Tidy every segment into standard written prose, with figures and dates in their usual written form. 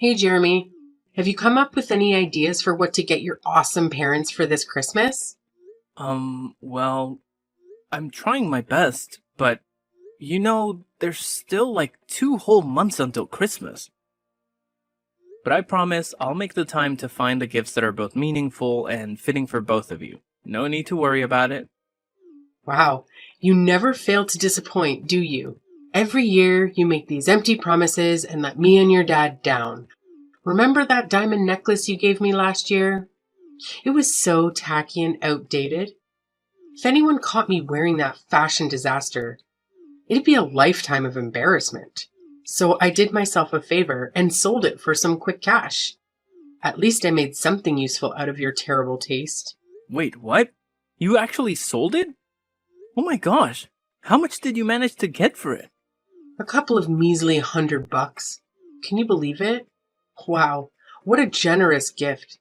Hey, Jeremy. Have you come up with any ideas for what to get your awesome parents for this Christmas? Well, I'm trying my best, but there's still like 2 whole months until Christmas. But I promise I'll make the time to find the gifts that are both meaningful and fitting for both of you. No need to worry about it. Wow, you never fail to disappoint, do you? Every year you make these empty promises and let me and your dad down. Remember that diamond necklace you gave me last year? It was so tacky and outdated. If anyone caught me wearing that fashion disaster, it'd be a lifetime of embarrassment. So I did myself a favor and sold it for some quick cash. At least I made something useful out of your terrible taste. Wait, what? You actually sold it? Oh my gosh. How much did you manage to get for it? A couple of measly $100. Can you believe it? Wow, what a generous gift.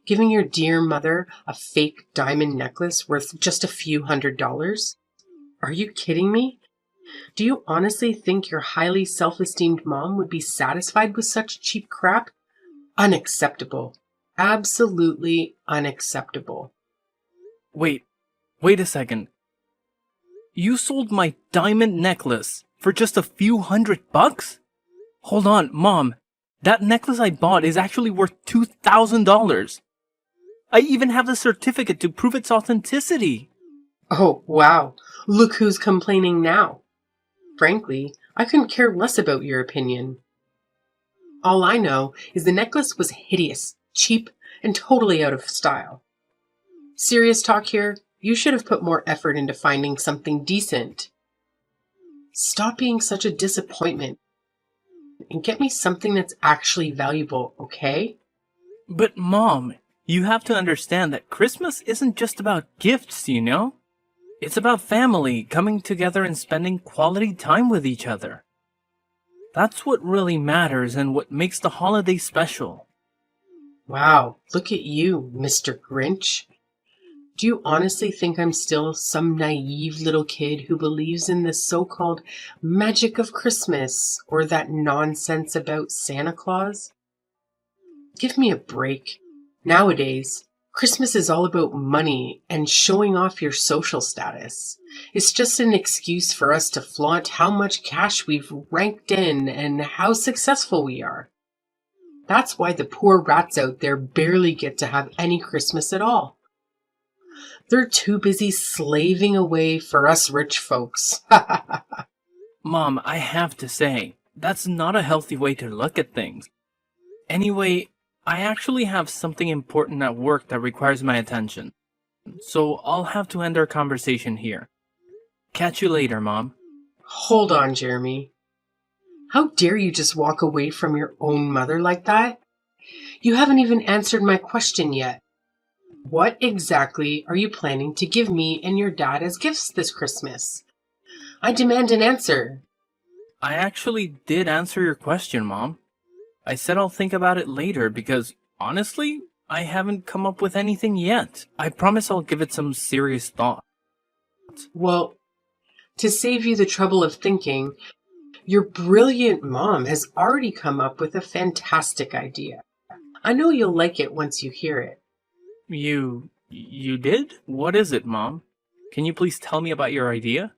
Giving your dear mother a fake diamond necklace worth just a few $100s? Are you kidding me? Do you honestly think your highly self-esteemed mom would be satisfied with such cheap crap? Unacceptable. Absolutely unacceptable. Wait a second. You sold my diamond necklace for just a few $100? Hold on, Mom. That necklace I bought is actually worth $2,000. I even have the certificate to prove its authenticity. Oh, wow. Look who's complaining now. Frankly, I couldn't care less about your opinion. All I know is the necklace was hideous, cheap, and totally out of style. Serious talk here, you should have put more effort into finding something decent. Stop being such a disappointment and get me something that's actually valuable, okay? But Mom, you have to understand that Christmas isn't just about gifts, you know? It's about family coming together and spending quality time with each other. That's what really matters and what makes the holiday special. Wow, look at you, Mr. Grinch. Do you honestly think I'm still some naive little kid who believes in the so-called magic of Christmas or that nonsense about Santa Claus? Give me a break. Nowadays, Christmas is all about money and showing off your social status. It's just an excuse for us to flaunt how much cash we've ranked in and how successful we are. That's why the poor rats out there barely get to have any Christmas at all. They're too busy slaving away for us rich folks. Mom, I have to say, that's not a healthy way to look at things. Anyway, I actually have something important at work that requires my attention. So I'll have to end our conversation here. Catch you later, Mom. Hold on, Jeremy. How dare you just walk away from your own mother like that? You haven't even answered my question yet. What exactly are you planning to give me and your dad as gifts this Christmas? I demand an answer. I actually did answer your question, Mom. I said I'll think about it later because, honestly, I haven't come up with anything yet. I promise I'll give it some serious thought. Well, to save you the trouble of thinking, your brilliant mom has already come up with a fantastic idea. I know you'll like it once you hear it. You did? What is it, Mom? Can you please tell me about your idea?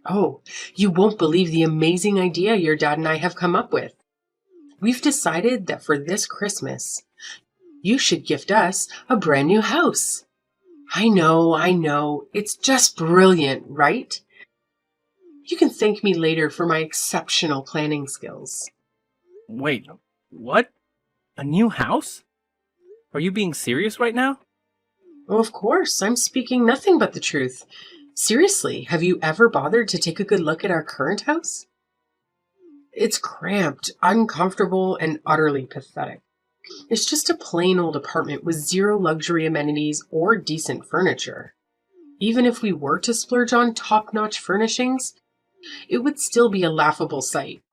Oh, you won't believe the amazing idea your dad and I have come up with. We've decided that for this Christmas, you should gift us a brand new house. I know. It's just brilliant, right? You can thank me later for my exceptional planning skills. Wait, what? A new house? Are you being serious right now? Oh, of course, I'm speaking nothing but the truth. Seriously, have you ever bothered to take a good look at our current house? It's cramped, uncomfortable, and utterly pathetic. It's just a plain old apartment with zero luxury amenities or decent furniture. Even if we were to splurge on top-notch furnishings, it would still be a laughable sight.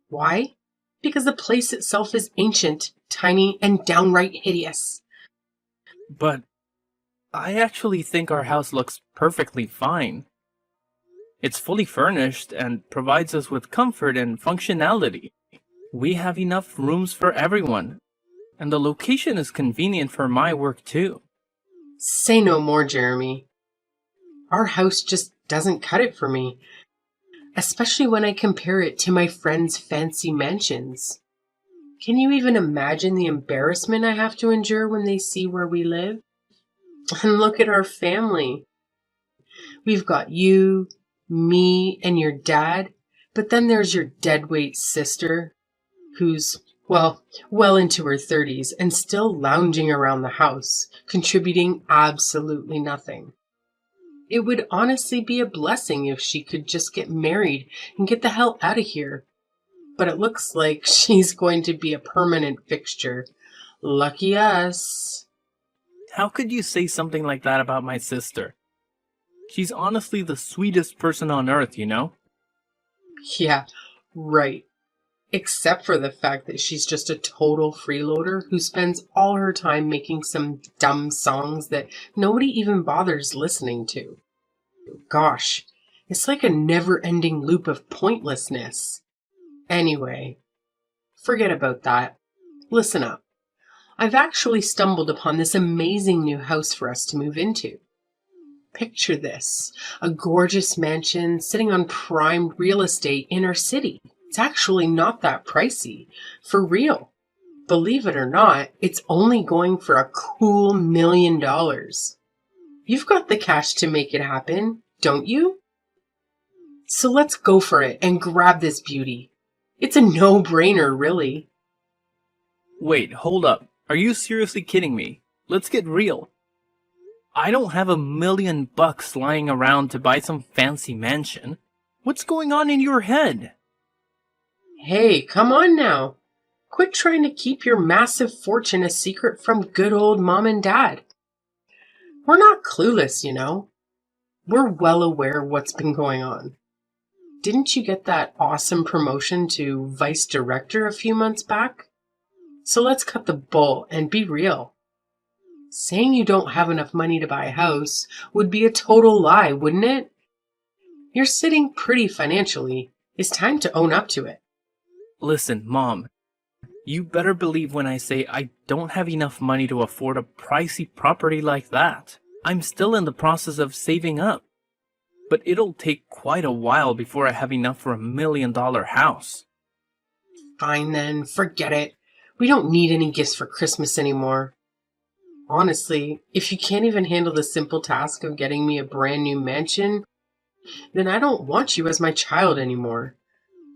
Why? Because the place itself is ancient, tiny, and downright hideous. But I actually think our house looks perfectly fine. It's fully furnished and provides us with comfort and functionality. We have enough rooms for everyone, and the location is convenient for my work too. Say no more, Jeremy. Our house just doesn't cut it for me, especially when I compare it to my friends' fancy mansions. Can you even imagine the embarrassment I have to endure when they see where we live? And look at our family. We've got you, me, and your dad, but then there's your deadweight sister, who's, well into her 30s and still lounging around the house, contributing absolutely nothing. It would honestly be a blessing if she could just get married and get the hell out of here. But it looks like she's going to be a permanent fixture. Lucky us. How could you say something like that about my sister? She's honestly the sweetest person on earth, you know? Yeah, right. Except for the fact that she's just a total freeloader who spends all her time making some dumb songs that nobody even bothers listening to. Gosh, it's like a never-ending loop of pointlessness. Anyway, forget about that. Listen up. I've actually stumbled upon this amazing new house for us to move into. Picture this, a gorgeous mansion sitting on prime real estate in our city. It's actually not that pricey. For real. Believe it or not, it's only going for a cool $1 million. You've got the cash to make it happen, don't you? So let's go for it and grab this beauty. It's a no-brainer, really. Wait, hold up. Are you seriously kidding me? Let's get real. I don't have $1 million lying around to buy some fancy mansion. What's going on in your head? Hey, come on now. Quit trying to keep your massive fortune a secret from good old mom and dad. We're not clueless, you know. We're well aware of what's been going on. Didn't you get that awesome promotion to vice director a few months back? So let's cut the bull and be real. Saying you don't have enough money to buy a house would be a total lie, wouldn't it? You're sitting pretty financially. It's time to own up to it. Listen, Mom. You better believe when I say I don't have enough money to afford a pricey property like that. I'm still in the process of saving up. But it'll take quite a while before I have enough for $1 million house. Fine then, forget it. We don't need any gifts for Christmas anymore. Honestly, if you can't even handle the simple task of getting me a brand new mansion, then I don't want you as my child anymore.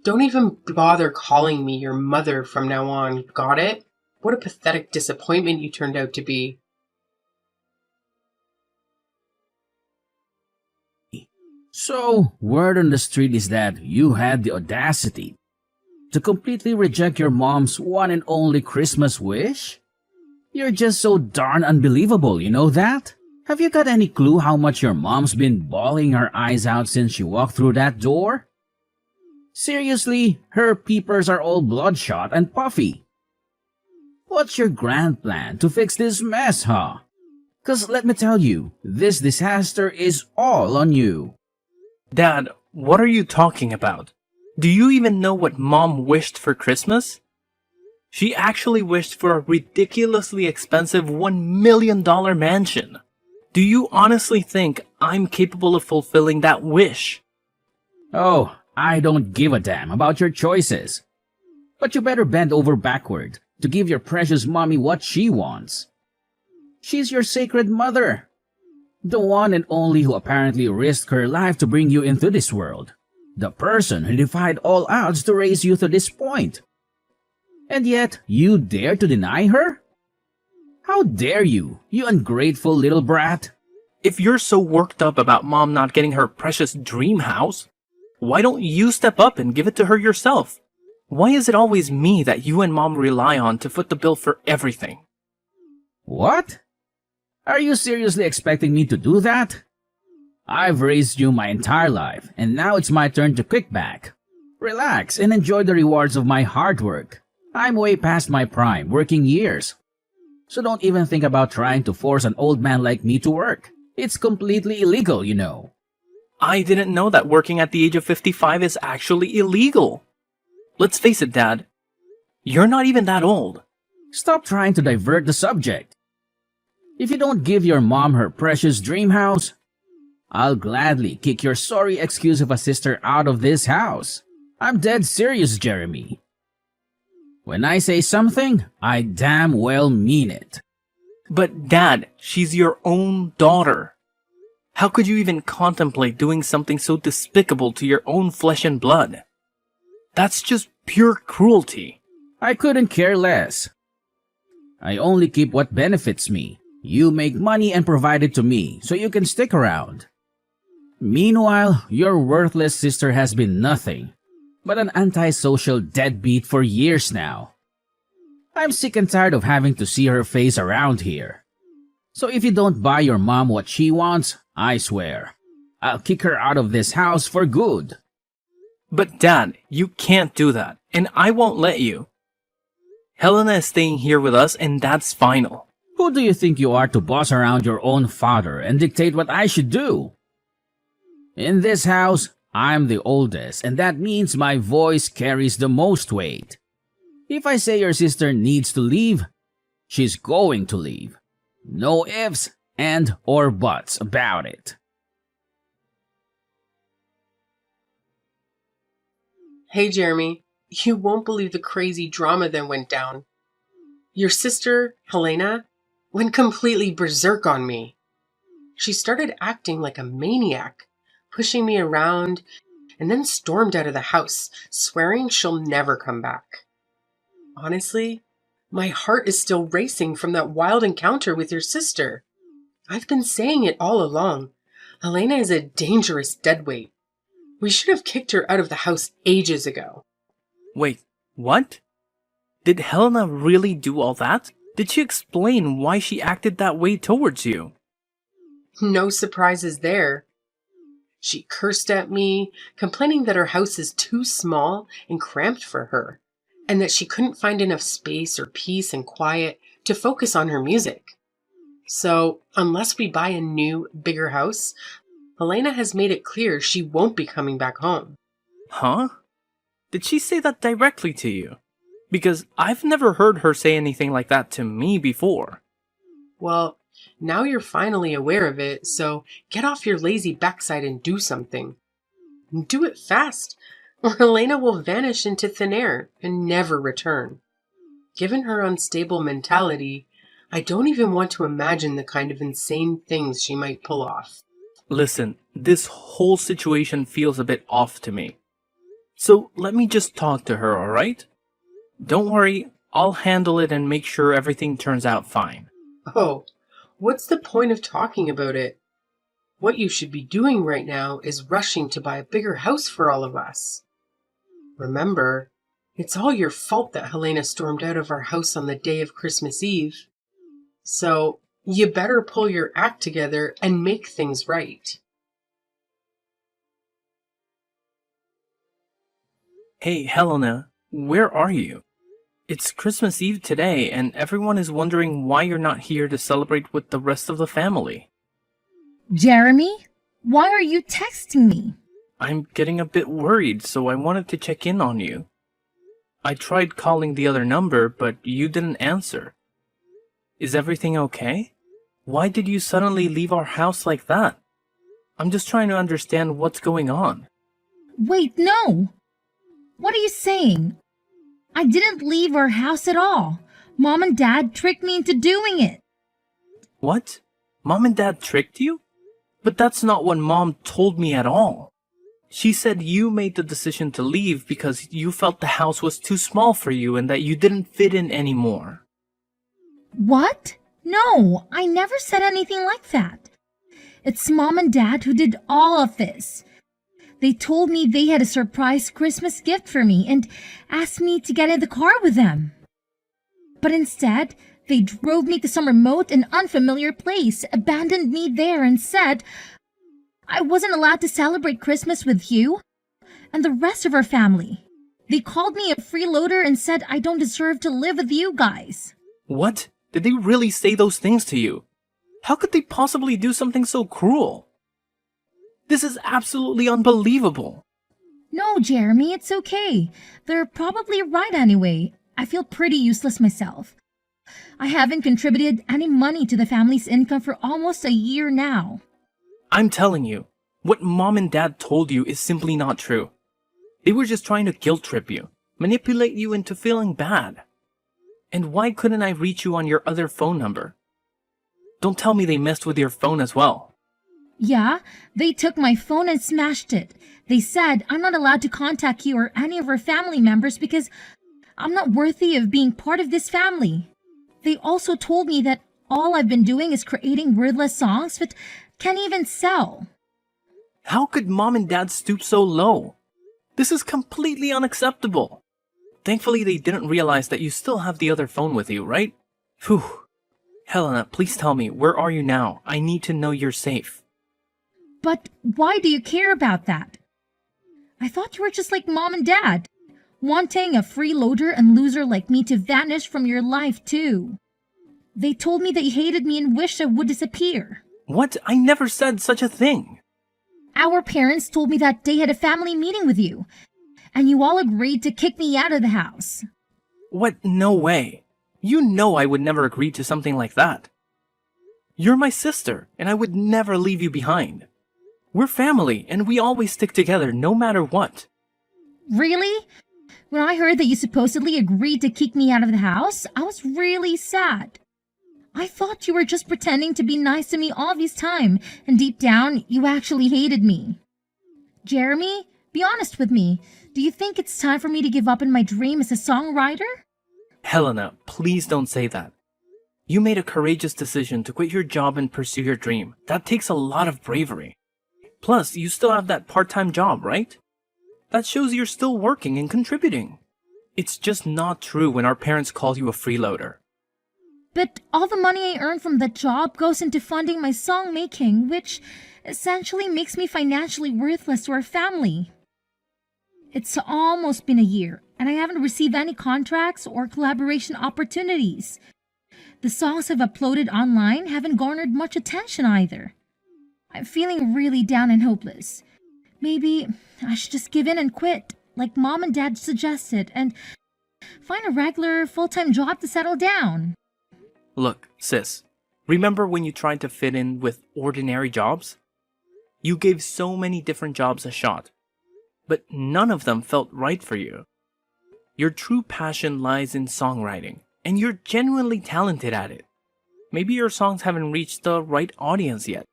Don't even bother calling me your mother from now on, got it? What a pathetic disappointment you turned out to be. So, word on the street is that you had the audacity to completely reject your mom's one and only Christmas wish? You're just so darn unbelievable, you know that? Have you got any clue how much your mom's been bawling her eyes out since she walked through that door? Seriously, her peepers are all bloodshot and puffy. What's your grand plan to fix this mess, huh? 'Cause let me tell you, this disaster is all on you. Dad, what are you talking about? Do you even know what Mom wished for Christmas? She actually wished for a ridiculously expensive $1 million mansion. Do you honestly think I'm capable of fulfilling that wish? Oh, I don't give a damn about your choices. But you better bend over backward to give your precious mommy what she wants. She's your sacred mother. The one and only who apparently risked her life to bring you into this world. The person who defied all odds to raise you to this point. And yet, you dare to deny her? How dare you, you ungrateful little brat? If you're so worked up about Mom not getting her precious dream house, why don't you step up and give it to her yourself? Why is it always me that you and Mom rely on to foot the bill for everything? What? Are you seriously expecting me to do that? I've raised you my entire life, and now it's my turn to kick back. Relax and enjoy the rewards of my hard work. I'm way past my prime working years. So don't even think about trying to force an old man like me to work. It's completely illegal, you know. I didn't know that working at the age of 55 is actually illegal. Let's face it, Dad. You're not even that old. Stop trying to divert the subject. If you don't give your mom her precious dream house, I'll gladly kick your sorry excuse of a sister out of this house. I'm dead serious, Jeremy. When I say something, I damn well mean it. But Dad, she's your own daughter. How could you even contemplate doing something so despicable to your own flesh and blood? That's just pure cruelty. I couldn't care less. I only keep what benefits me. You make money and provide it to me so you can stick around. Meanwhile, your worthless sister has been nothing but an antisocial deadbeat for years now. I'm sick and tired of having to see her face around here. So if you don't buy your mom what she wants, I swear, I'll kick her out of this house for good. But Dad, you can't do that, and I won't let you. Helena is staying here with us, and that's final. Who do you think you are to boss around your own father and dictate what I should do? In this house, I'm the oldest, and that means my voice carries the most weight. If I say your sister needs to leave, she's going to leave. No ifs and or buts about it. Hey, Jeremy, you won't believe the crazy drama that went down. Your sister, Helena, went completely berserk on me. She started acting like a maniac, pushing me around, and then stormed out of the house, swearing she'll never come back. Honestly, my heart is still racing from that wild encounter with your sister. I've been saying it all along. Helena is a dangerous deadweight. We should have kicked her out of the house ages ago. Wait, what? Did Helena really do all that? Did she explain why she acted that way towards you? No surprises there. She cursed at me, complaining that her house is too small and cramped for her, and that she couldn't find enough space or peace and quiet to focus on her music. So, unless we buy a new, bigger house, Helena has made it clear she won't be coming back home. Huh? Did she say that directly to you? Because I've never heard her say anything like that to me before. Well, now you're finally aware of it, so get off your lazy backside and do something. Do it fast, or Helena will vanish into thin air and never return. Given her unstable mentality, I don't even want to imagine the kind of insane things she might pull off. Listen, this whole situation feels a bit off to me. So let me just talk to her, alright? Don't worry, I'll handle it and make sure everything turns out fine. Oh, what's the point of talking about it? What you should be doing right now is rushing to buy a bigger house for all of us. Remember, it's all your fault that Helena stormed out of our house on the day of Christmas Eve. So, you better pull your act together and make things right. Hey, Helena, where are you? It's Christmas Eve today, and everyone is wondering why you're not here to celebrate with the rest of the family. Jeremy, why are you texting me? I'm getting a bit worried, so I wanted to check in on you. I tried calling the other number, but you didn't answer. Is everything okay? Why did you suddenly leave our house like that? I'm just trying to understand what's going on. Wait, no! What are you saying? I didn't leave our house at all. Mom and Dad tricked me into doing it. What? Mom and Dad tricked you? But that's not what Mom told me at all. She said you made the decision to leave because you felt the house was too small for you and that you didn't fit in anymore. What? No, I never said anything like that. It's Mom and Dad who did all of this. They told me they had a surprise Christmas gift for me and asked me to get in the car with them. But instead, they drove me to some remote and unfamiliar place, abandoned me there, and said I wasn't allowed to celebrate Christmas with you and the rest of our family. They called me a freeloader and said I don't deserve to live with you guys. What? Did they really say those things to you? How could they possibly do something so cruel? This is absolutely unbelievable. No, Jeremy, it's okay. They're probably right anyway. I feel pretty useless myself. I haven't contributed any money to the family's income for almost a year now. I'm telling you, what mom and dad told you is simply not true. They were just trying to guilt trip you, manipulate you into feeling bad. And why couldn't I reach you on your other phone number? Don't tell me they messed with your phone as well. Yeah, they took my phone and smashed it. They said I'm not allowed to contact you or any of our family members because I'm not worthy of being part of this family. They also told me that all I've been doing is creating wordless songs that can't even sell. How could mom and dad stoop so low? This is completely unacceptable. Thankfully, they didn't realize that you still have the other phone with you, right? Phew. Helena, please tell me, where are you now? I need to know you're safe. But why do you care about that? I thought you were just like mom and dad, wanting a freeloader and loser like me to vanish from your life too. They told me that you hated me and wished I would disappear. What? I never said such a thing. Our parents told me that they had a family meeting with you, and you all agreed to kick me out of the house. What? No way. You know I would never agree to something like that. You're my sister, and I would never leave you behind. We're family, and we always stick together no matter what. Really? When I heard that you supposedly agreed to kick me out of the house, I was really sad. I thought you were just pretending to be nice to me all this time, and deep down, you actually hated me. Jeremy, be honest with me. Do you think it's time for me to give up on my dream as a songwriter? Helena, please don't say that. You made a courageous decision to quit your job and pursue your dream. That takes a lot of bravery. Plus, you still have that part-time job, right? That shows you're still working and contributing. It's just not true when our parents call you a freeloader. But all the money I earn from that job goes into funding my song making, which essentially makes me financially worthless to our family. It's almost been a year, and I haven't received any contracts or collaboration opportunities. The songs I've uploaded online haven't garnered much attention either. I'm feeling really down and hopeless. Maybe I should just give in and quit, like mom and dad suggested, and find a regular full-time job to settle down. Look, sis, remember when you tried to fit in with ordinary jobs? You gave so many different jobs a shot, but none of them felt right for you. Your true passion lies in songwriting, and you're genuinely talented at it. Maybe your songs haven't reached the right audience yet.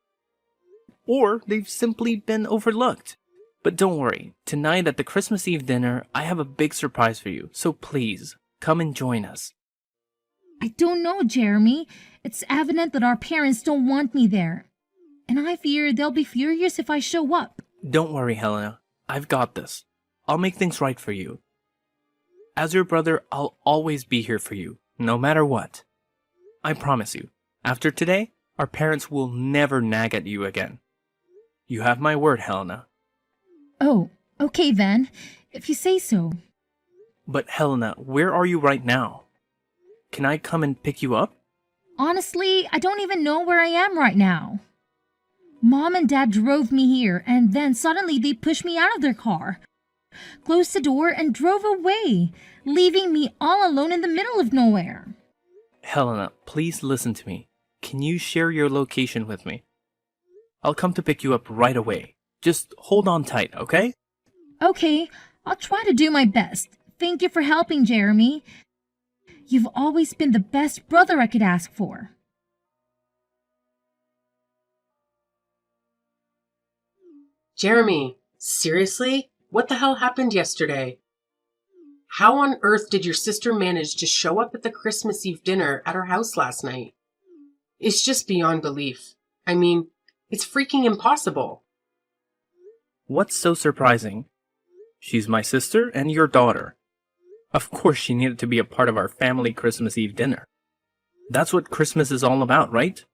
Or they've simply been overlooked. But don't worry, tonight at the Christmas Eve dinner, I have a big surprise for you, so please, come and join us. I don't know, Jeremy. It's evident that our parents don't want me there. And I fear they'll be furious if I show up. Don't worry, Helena. I've got this. I'll make things right for you. As your brother, I'll always be here for you, no matter what. I promise you, after today, our parents will never nag at you again. You have my word, Helena. Oh, okay then, if you say so. But Helena, where are you right now? Can I come and pick you up? Honestly, I don't even know where I am right now. Mom and Dad drove me here, and then suddenly they pushed me out of their car, closed the door, and drove away, leaving me all alone in the middle of nowhere. Helena, please listen to me. Can you share your location with me? I'll come to pick you up right away. Just hold on tight, okay? Okay, I'll try to do my best. Thank you for helping, Jeremy. You've always been the best brother I could ask for. Jeremy, seriously? What the hell happened yesterday? How on earth did your sister manage to show up at the Christmas Eve dinner at her house last night? It's just beyond belief. I mean, it's freaking impossible. What's so surprising? She's my sister and your daughter. Of course she needed to be a part of our family Christmas Eve dinner. That's what Christmas is all about, right?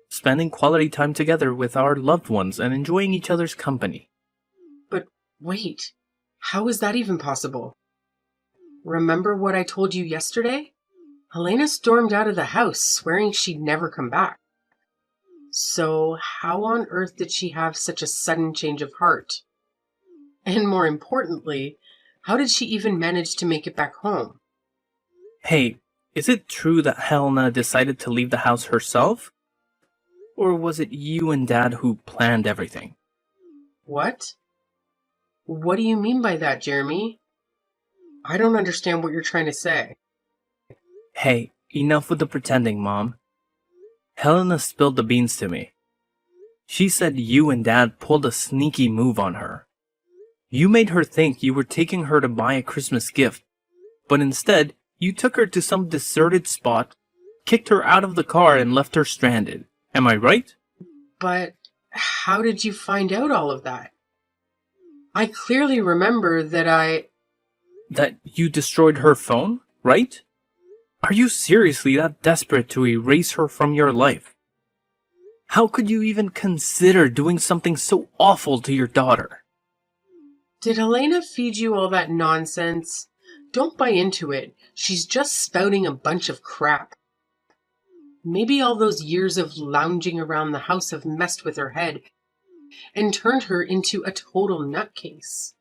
Spending quality time together with our loved ones and enjoying each other's company. But wait, how is that even possible? Remember what I told you yesterday? Helena stormed out of the house, swearing she'd never come back. So how on earth did she have such a sudden change of heart? And more importantly, how did she even manage to make it back home? Hey, is it true that Helena decided to leave the house herself? Or was it you and Dad who planned everything? What? What do you mean by that, Jeremy? I don't understand what you're trying to say. Hey, enough with the pretending, Mom. Helena spilled the beans to me. She said you and Dad pulled a sneaky move on her. You made her think you were taking her to buy a Christmas gift, but instead, you took her to some deserted spot, kicked her out of the car, and left her stranded. Am I right? But how did you find out all of that? I clearly remember That you destroyed her phone, right? Are you seriously that desperate to erase her from your life? How could you even consider doing something so awful to your daughter? Did Helena feed you all that nonsense? Don't buy into it. She's just spouting a bunch of crap. Maybe all those years of lounging around the house have messed with her head and turned her into a total nutcase.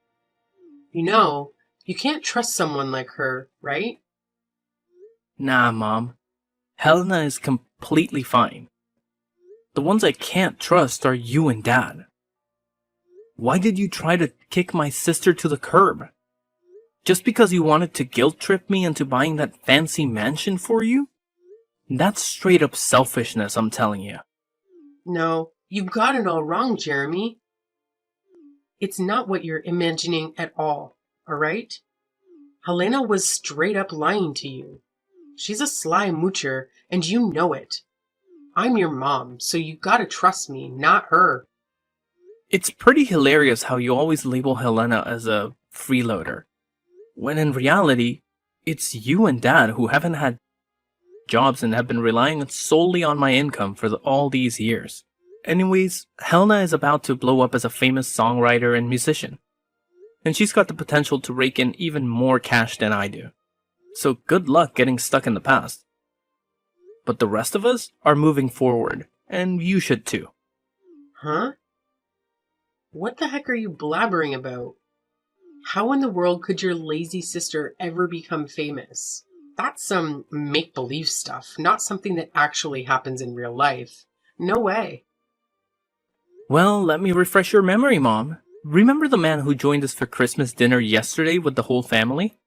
You know, you can't trust someone like her, right? Nah, Mom. Helena is completely fine. The ones I can't trust are you and Dad. Why did you try to kick my sister to the curb? Just because you wanted to guilt trip me into buying that fancy mansion for you? That's straight up selfishness, I'm telling you. No, you got it all wrong, Jeremy. It's not what you're imagining at all right? Helena was straight up lying to you. She's a sly moocher, and you know it. I'm your mom, so you gotta trust me, not her. It's pretty hilarious how you always label Helena as a freeloader, when in reality, it's you and Dad who haven't had jobs and have been relying solely on my income for all these years. Anyways, Helena is about to blow up as a famous songwriter and musician, and she's got the potential to rake in even more cash than I do. So good luck getting stuck in the past. But the rest of us are moving forward, and you should too. Huh? What the heck are you blabbering about? How in the world could your lazy sister ever become famous? That's some make-believe stuff, not something that actually happens in real life. No way. Well, let me refresh your memory, Mom. Remember the man who joined us for Christmas dinner yesterday with the whole family?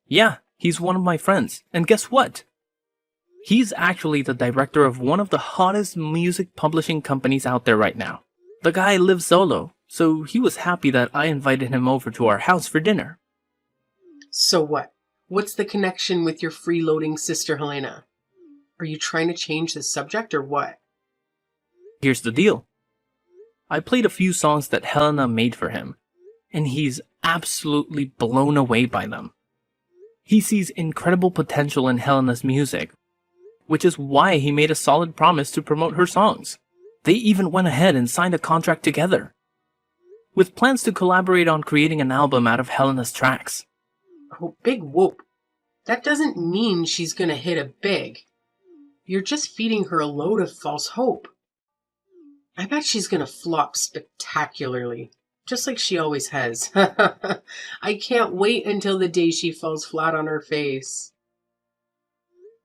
Yeah, he's one of my friends, and guess what? He's actually the director of one of the hottest music publishing companies out there right now. The guy lives solo, so he was happy that I invited him over to our house for dinner. So what? What's the connection with your freeloading sister Helena? Are you trying to change the subject or what? Here's the deal. I played a few songs that Helena made for him, and he's absolutely blown away by them. He sees incredible potential in Helena's music, which is why he made a solid promise to promote her songs. They even went ahead and signed a contract together, with plans to collaborate on creating an album out of Helena's tracks. Oh, big whoop. That doesn't mean she's gonna hit it big. You're just feeding her a load of false hope. I bet she's gonna flop spectacularly, just like she always has. I can't wait until the day she falls flat on her face.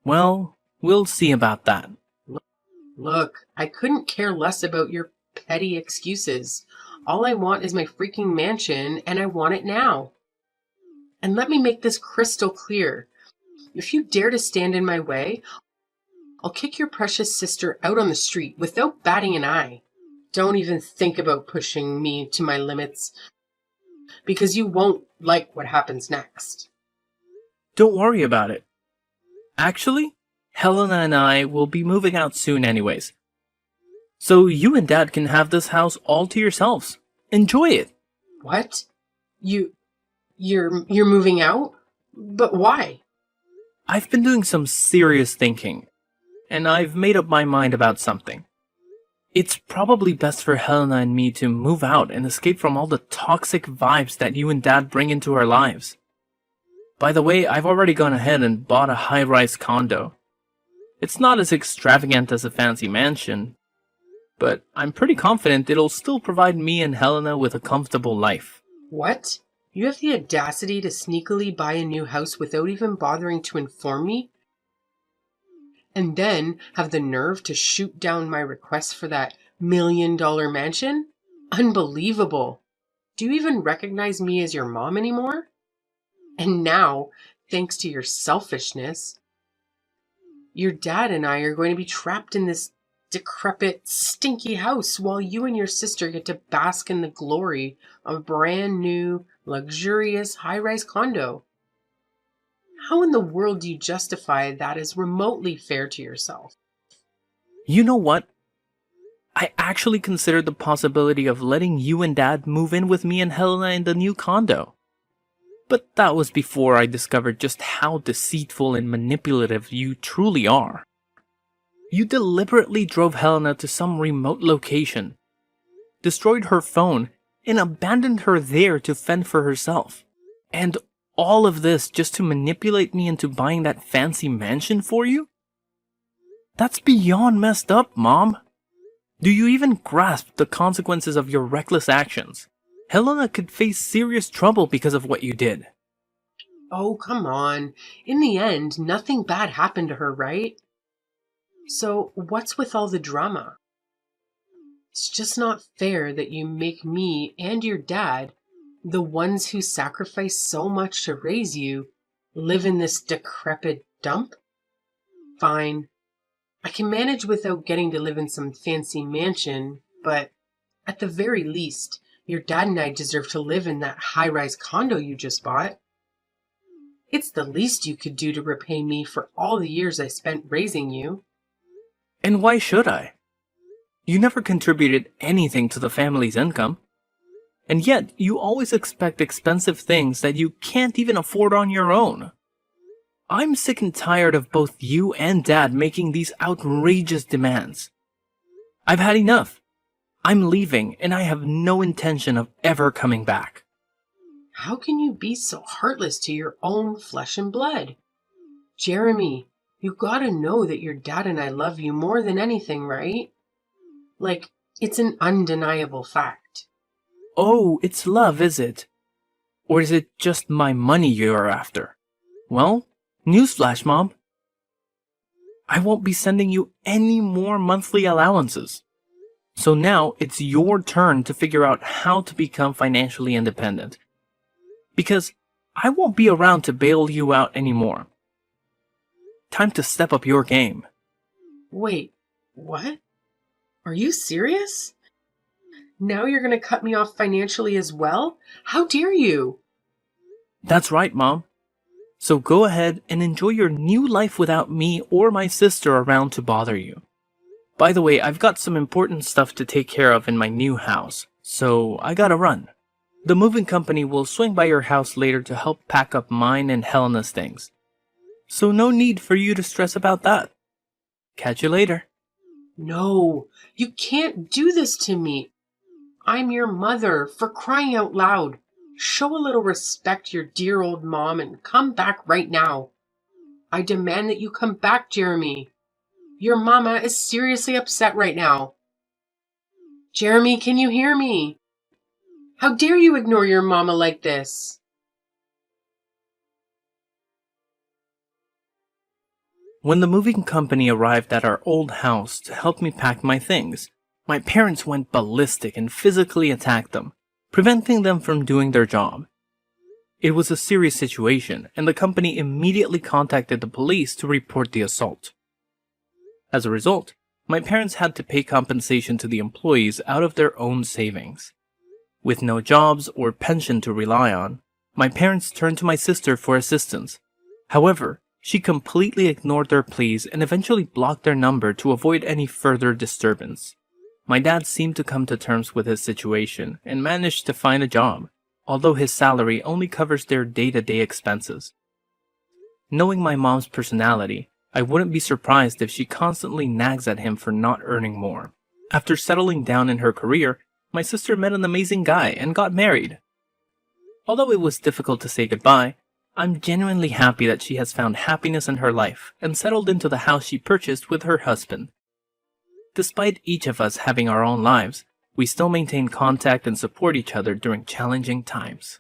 Well, we'll see about that. Look, I couldn't care less about your petty excuses. All I want is my freaking mansion, and I want it now. And let me make this crystal clear. If you dare to stand in my way, I'll kick your precious sister out on the street without batting an eye. Don't even think about pushing me to my limits, because you won't like what happens next. Don't worry about it. Actually, Helena and I will be moving out soon anyways. So you and Dad can have this house all to yourselves. Enjoy it. What? You're moving out? But why? I've been doing some serious thinking, and I've made up my mind about something. It's probably best for Helena and me to move out and escape from all the toxic vibes that you and Dad bring into our lives. By the way, I've already gone ahead and bought a high-rise condo. It's not as extravagant as a fancy mansion, but I'm pretty confident it'll still provide me and Helena with a comfortable life. What? You have the audacity to sneakily buy a new house without even bothering to inform me? And then have the nerve to shoot down my request for that $1 million mansion? Unbelievable. Do you even recognize me as your mom anymore? And now, thanks to your selfishness, your dad and I are going to be trapped in this decrepit, stinky house while you and your sister get to bask in the glory of a brand new, luxurious high-rise condo. How in the world do you justify that as remotely fair to yourself? You know what? I actually considered the possibility of letting you and Dad move in with me and Helena in the new condo. But that was before I discovered just how deceitful and manipulative you truly are. You deliberately drove Helena to some remote location, destroyed her phone, and abandoned her there to fend for herself. And all of this just to manipulate me into buying that fancy mansion for you? That's beyond messed up, Mom. Do you even grasp the consequences of your reckless actions? Helena could face serious trouble because of what you did. Oh, come on. In the end, nothing bad happened to her, right? So what's with all the drama? It's just not fair that you make me and your dad, the ones who sacrificed so much to raise you, live in this decrepit dump? Fine. I can manage without getting to live in some fancy mansion, but at the very least, your dad and I deserve to live in that high-rise condo you just bought. It's the least you could do to repay me for all the years I spent raising you. And why should I? You never contributed anything to the family's income. And yet, you always expect expensive things that you can't even afford on your own. I'm sick and tired of both you and Dad making these outrageous demands. I've had enough. I'm leaving, and I have no intention of ever coming back. How can you be so heartless to your own flesh and blood? Jeremy, you gotta know that your dad and I love you more than anything, right? Like, it's an undeniable fact. Oh, it's love, is it? Or is it just my money you're after? Well, newsflash, Mom. I won't be sending you any more monthly allowances. So now it's your turn to figure out how to become financially independent. Because I won't be around to bail you out anymore. Time to step up your game. Wait, what? Are you serious? Now you're gonna cut me off financially as well? How dare you? That's right, Mom. So go ahead and enjoy your new life without me or my sister around to bother you. By the way, I've got some important stuff to take care of in my new house, so I gotta run. The moving company will swing by your house later to help pack up mine and Helena's things. So no need for you to stress about that. Catch you later. No, you can't do this to me. I'm your mother, for crying out loud. Show a little respect, your dear old mom, and come back right now. I demand that you come back, Jeremy. Your mama is seriously upset right now. Jeremy, can you hear me? How dare you ignore your mama like this? When the moving company arrived at our old house to help me pack my things, my parents went ballistic and physically attacked them, preventing them from doing their job. It was a serious situation, and the company immediately contacted the police to report the assault. As a result, my parents had to pay compensation to the employees out of their own savings. With no jobs or pension to rely on, my parents turned to my sister for assistance. However, she completely ignored their pleas and eventually blocked their number to avoid any further disturbance. My dad seemed to come to terms with his situation and managed to find a job, although his salary only covers their day-to-day expenses. Knowing my mom's personality, I wouldn't be surprised if she constantly nags at him for not earning more. After settling down in her career, my sister met an amazing guy and got married. Although it was difficult to say goodbye, I'm genuinely happy that she has found happiness in her life and settled into the house she purchased with her husband. Despite each of us having our own lives, we still maintain contact and support each other during challenging times.